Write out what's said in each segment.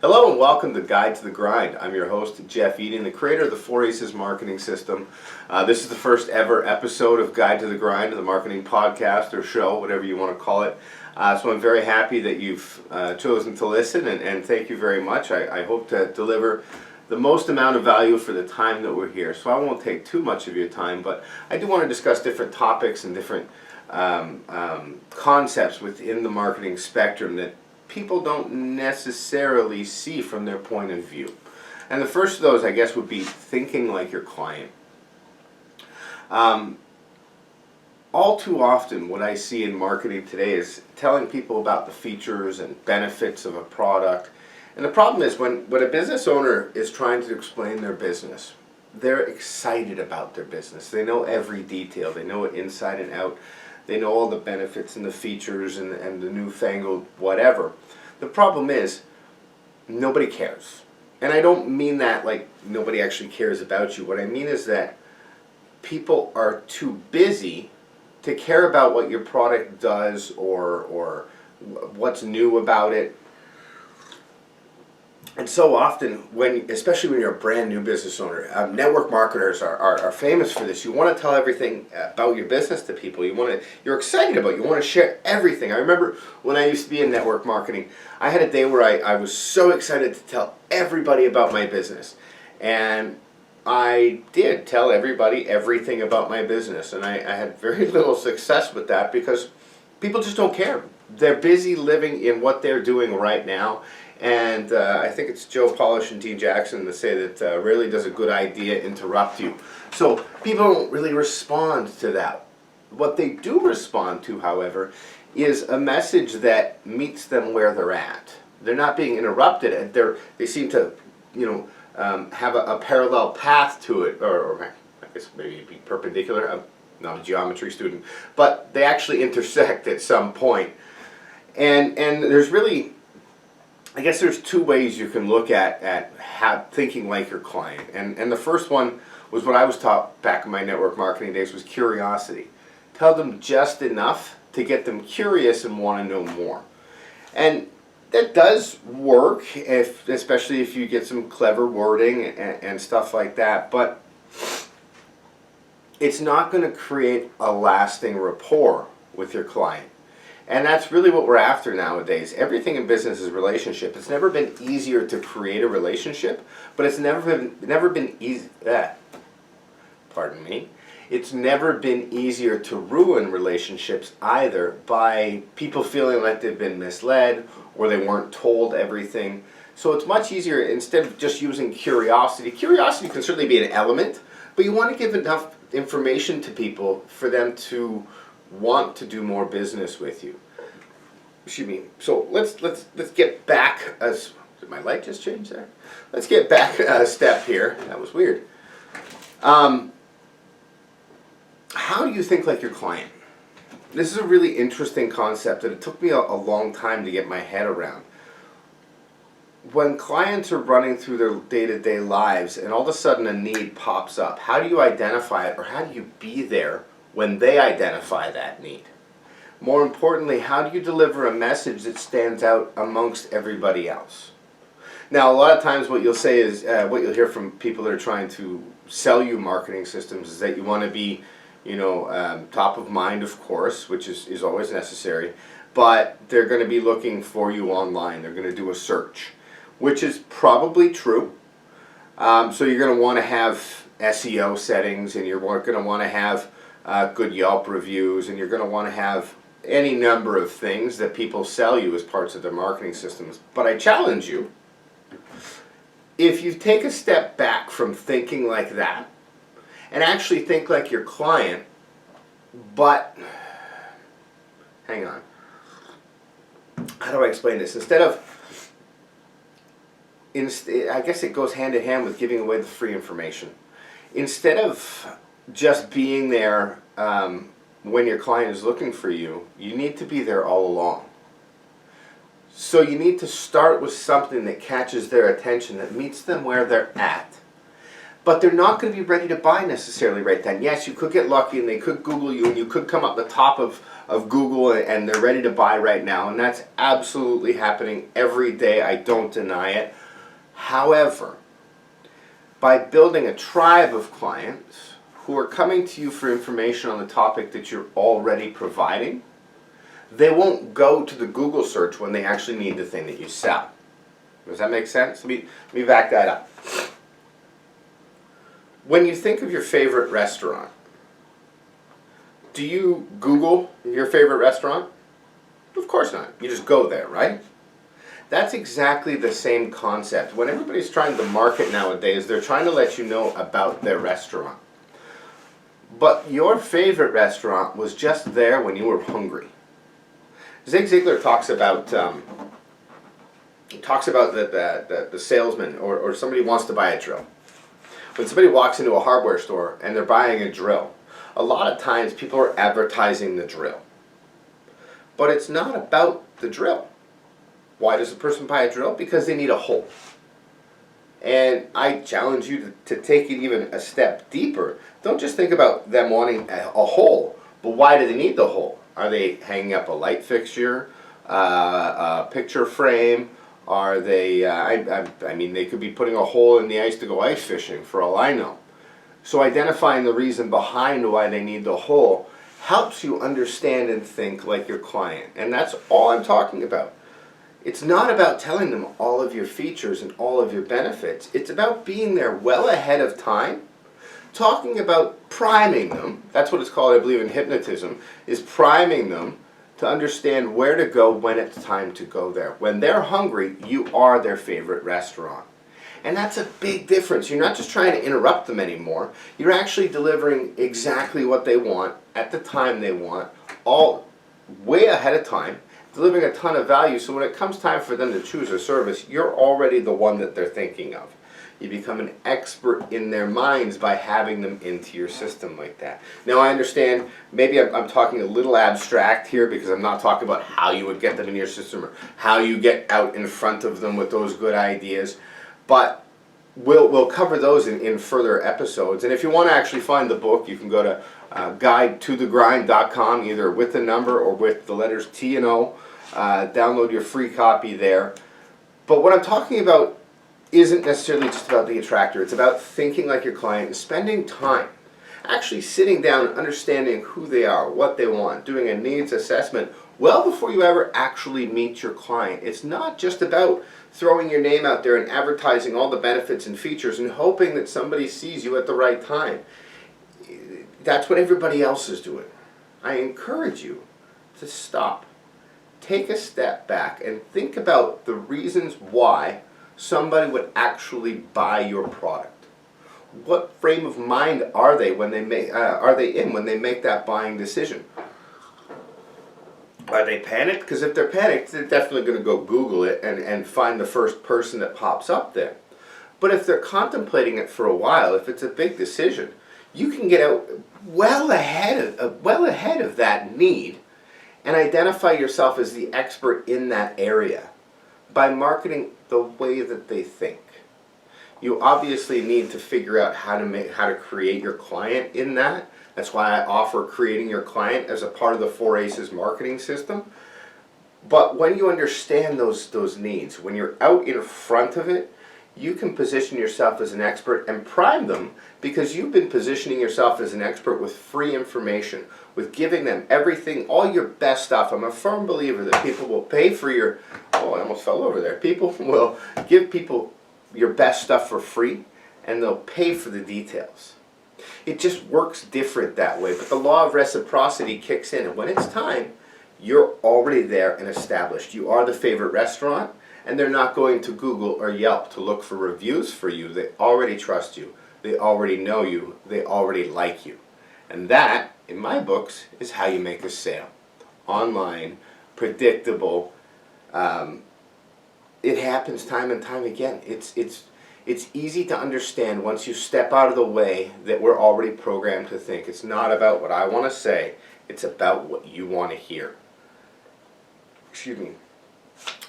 Hello and welcome to Guide to the Grind. I'm your host, Jeff Eating, the creator of the 4 Aces marketing system. This is the first ever episode of Guide to the Grind, the marketing podcast or show, whatever you want to call it. So I'm very happy that you've chosen to listen, and thank you very much. I hope to deliver the most amount of value for the time that we're here. So I won't take too much of your time, but I do want to discuss different topics and different concepts within the marketing spectrum that people don't necessarily see from their point of view. And the first of those, I guess, would be thinking like your client. All too often, what I see in marketing today is telling people about the features and benefits of a product. And the problem is when a business owner is trying to explain their business, they're excited about their business. They know every detail. They know it inside and out. They know all the benefits and the features and the newfangled whatever. The problem is, nobody cares. And I don't mean that like nobody actually cares about you. What I mean is that people are too busy to care about what your product does or what's new about it. And so often, especially when you're a brand new business owner, network marketers are famous for this. You want to tell everything about your business to people. You're excited about it. You want to share everything. I remember when I used to be in network marketing, I had a day where I was so excited to tell everybody about my business. And I did tell everybody everything about my business. And I had very little success with that because people just don't care. They're busy living in what they're doing right now. And I think it's Joe Polish and Dean Jackson that say that rarely does a good idea interrupt you. So people don't really respond to that. What they do respond to, however, is a message that meets them where they're at. They're not being interrupted. They seem to, have a parallel path to it, or I guess maybe it'd be perpendicular. I'm not a geometry student, but they actually intersect at some point. And there's really, I guess there's two ways you can look at thinking like your client. And the first one was what I was taught back in my network marketing days, was curiosity. Tell them just enough to get them curious and want to know more. And that does work, especially if you get some clever wording and stuff like that. But it's not going to create a lasting rapport with your client. And that's really what we're after nowadays. Everything in business is relationship. It's never been easier to create a relationship, but it's never been easy. Pardon me. It's never been easier to ruin relationships either by people feeling like they've been misled or they weren't told everything. So it's much easier, instead of just using curiosity. Curiosity can certainly be an element, but you want to give enough information to people for them to want to do more business with you. Excuse me. So let's get back. Did my light just change there? Let's get back a step here. That was weird. How do you think like your client? This is a really interesting concept, and it took me a long time to get my head around. When clients are running through their day-to-day lives and all of a sudden a need pops up, how do you identify it, or how do you be there when they identify that need? More importantly, how do you deliver a message that stands out amongst everybody else? Now, a lot of times what you'll say is, what you'll hear from people that are trying to sell you marketing systems is that you want to be, top of mind, of course, which is always necessary, but they're going to be looking for you online. They're going to do a search, which is probably true. So you're going to want to have SEO settings, and you're going to want to have good Yelp reviews, and you're going to want to have any number of things that people sell you as parts of their marketing systems. But I challenge you, if you take a step back from thinking like that and actually think like your client, but hang on, how do I explain this? I guess it goes hand in hand with giving away the free information. Instead of just being there when your client is looking for you, you need to be there all along. So you need to start with something that catches their attention, that meets them where they're at. But they're not going to be ready to buy necessarily right then. Yes, you could get lucky and they could Google you and you could come up the top of of Google and they're ready to buy right now, and that's absolutely happening every day. I don't deny it. However, by building a tribe of clients who are coming to you for information on the topic that you're already providing, they won't go to the Google search when they actually need the thing that you sell. Does that make sense? Let me back that up. When you think of your favorite restaurant, do you Google your favorite restaurant? Of course not. You just go there, right? That's exactly the same concept. When everybody's trying to market nowadays, they're trying to let you know about their restaurant. But your favorite restaurant was just there when you were hungry. Zig Ziglar talks about the salesman or somebody wants to buy a drill. When somebody walks into a hardware store and they're buying a drill, a lot of times people are advertising the drill. But it's not about the drill. Why does a person buy a drill? Because they need a hole. And I challenge you to take it even a step deeper. Don't just think about them wanting a hole, but why do they need the hole? Are they hanging up a light fixture, a picture frame? Are they, I mean, they could be putting a hole in the ice to go ice fishing, for all I know. So identifying the reason behind why they need the hole helps you understand and think like your client. And that's all I'm talking about. It's not about telling them all of your features and all of your benefits. It's about being there well ahead of time, talking about priming them. That's what it's called, I believe, in hypnotism, is priming them to understand where to go when it's time to go there. When they're hungry, you are their favorite restaurant. And that's a big difference. You're not just trying to interrupt them anymore. You're actually delivering exactly what they want at the time they want, all way ahead of time, delivering a ton of value. So when it comes time for them to choose a service, you're already the one that they're thinking of. You become an expert in their minds by having them into your system like that. Now I understand, maybe I'm talking a little abstract here because I'm not talking about how you would get them in your system or how you get out in front of them with those good ideas. But we'll cover those in further episodes. And if you want to actually find the book, you can go to guidetothegrind.com, either with the number or with the letters T and O. Download your free copy there. But what I'm talking about isn't necessarily just about the attractor. It's about thinking like your client and spending time actually sitting down and understanding who they are, what they want, doing a needs assessment well before you ever actually meet your client. It's not just about throwing your name out there and advertising all the benefits and features and hoping that somebody sees you at the right time. That's what everybody else is doing. I encourage you to stop. Take a step back and think about the reasons why somebody would actually buy your product. What frame of mind are they when they make when they make that buying decision? Are they panicked? Because if they're panicked, they're definitely going to go Google it and find the first person that pops up there. But if they're contemplating it for a while, if it's a big decision, you can get out well ahead of that need and identify yourself as the expert in that area by marketing the way that they think. You obviously need to figure out how to create your client in that. That's why I offer creating your client as a part of the 4 Aces marketing system. But when you understand those needs, when you're out in front of it, you can position yourself as an expert and prime them because you've been positioning yourself as an expert with free information, with giving them everything, all your best stuff. I'm a firm believer that people will pay for your, oh, I almost fell over there. People will give people your best stuff for free and they'll pay for the details. It just works different that way, but the law of reciprocity kicks in, and when it's time, you're already there and established. You are the favorite restaurant, and they're not going to Google or Yelp to look for reviews for you. They already trust you. They already know you. They already like you. And that, in my books, is how you make a sale. Online, predictable. It happens time and time again. It's easy to understand once you step out of the way that we're already programmed to think. It's not about what I want to say. It's about what you want to hear. Excuse me.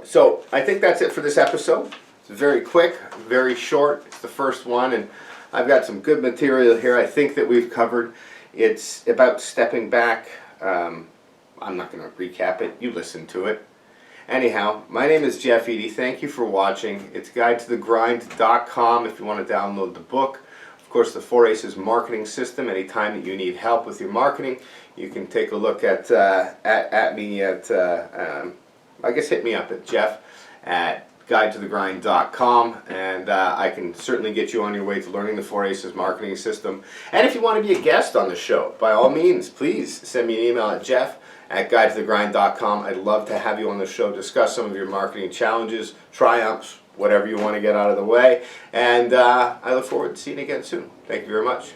So I think that's it for this episode. It's very quick, very short. It's the first one, and I've got some good material here I think that we've covered. It's about stepping back, I'm not going to recap it. You listen to it. Anyhow, my name is Jeff Eady. Thank you for watching. It's guidetothegrind.com if you want to download the book. Of course, the 4 Aces marketing system. Anytime that you need help with your marketing, you can take a look at me at, I guess hit me up at Jeff at guidetothegrind.com, and I can certainly get you on your way to learning the 4 Aces marketing system. And if you want to be a guest on the show, by all means, please send me an email at jeff@guidetothegrind.com. I'd love to have you on the show, discuss some of your marketing challenges, triumphs, whatever you want to get out of the way. And I look forward to seeing you again soon. Thank you very much.